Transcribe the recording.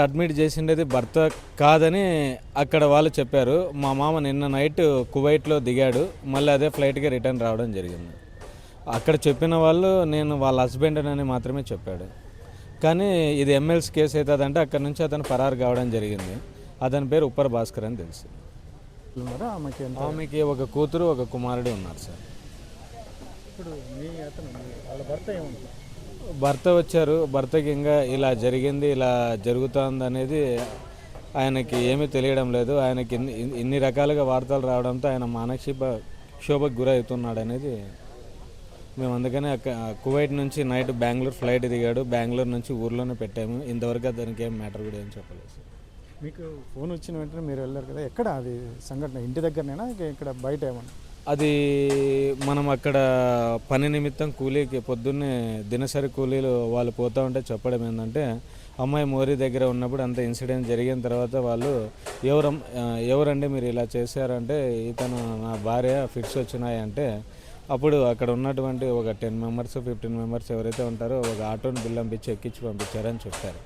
Admit చేసిండేది భర్త కాదని అక్కడ వాళ్ళు చెప్పారు. మా మామ నిన్న నైట్ కువైట్లో దిగాడు, మళ్ళీ అదే ఫ్లైట్కి రిటర్న్ రావడం జరిగింది. అక్కడ చెప్పిన వాళ్ళు నేను వాళ్ళ హస్బెండ్ అని మాత్రమే చెప్పాడు. కానీ ఇది ఎమ్మెల్సీ కేసు అవుతుందంటే అక్కడ నుంచి అతను పరారు కావడం జరిగింది. అతని పేరు ఉప్పర్ భాస్కర్ అని తెలుసు. ఆమెకి ఒక కూతురు ఒక కుమారుడు ఉన్నారు సార్. ఇప్పుడు వాళ్ళ భర్త ఏముంది? భర్త వచ్చారు, భర్తకి ఇంకా ఇలా జరిగింది ఇలా జరుగుతుంది అనేది ఆయనకి ఏమీ తెలియడం లేదు. ఆయనకి ఇన్ని రకాలుగా వార్తలు రావడంతో ఆయన మానసిక క్షోభకు గురవుతున్నాడు అనేది మేము అందుకనే కువైట్ నుంచి నైట్ బెంగళూరు ఫ్లైట్ దిగాడు, బెంగళూరు నుంచి ఊర్లోనే పెట్టాము. ఇంతవరకు దానికి ఏం మ్యాటర్ కూడా ఏం చెప్పలేదు. మీకు ఫోన్ వచ్చిన వెంటనే మీరు వెళ్ళారు కదా, ఎక్కడ అది సంఘటన? ఇంటి దగ్గరనేనా ఇక్కడ బయట ఏమన్నా? అది మనం అక్కడ పని నిమిత్తం కూలీకి పొద్దున్నే దినసరి కూలీలు వాళ్ళు పోతూ ఉంటే చెప్పడం ఏంటంటే, అమ్మాయి మోరీ దగ్గర ఉన్నప్పుడు అంత ఇన్సిడెంట్ జరిగిన తర్వాత వాళ్ళు ఎవరండి మీరు ఇలా చేశారంటే, ఇతను నా భార్య ఫిట్స్ వచ్చినాయంటే, అప్పుడు అక్కడ ఉన్నటువంటి ఒక 10 మెంబర్స్ 15 మెంబర్స్ ఎవరైతే ఉంటారో ఒక ఆటోని బిల్లంపించి ఎక్కించి పంపించారని చెప్పారు.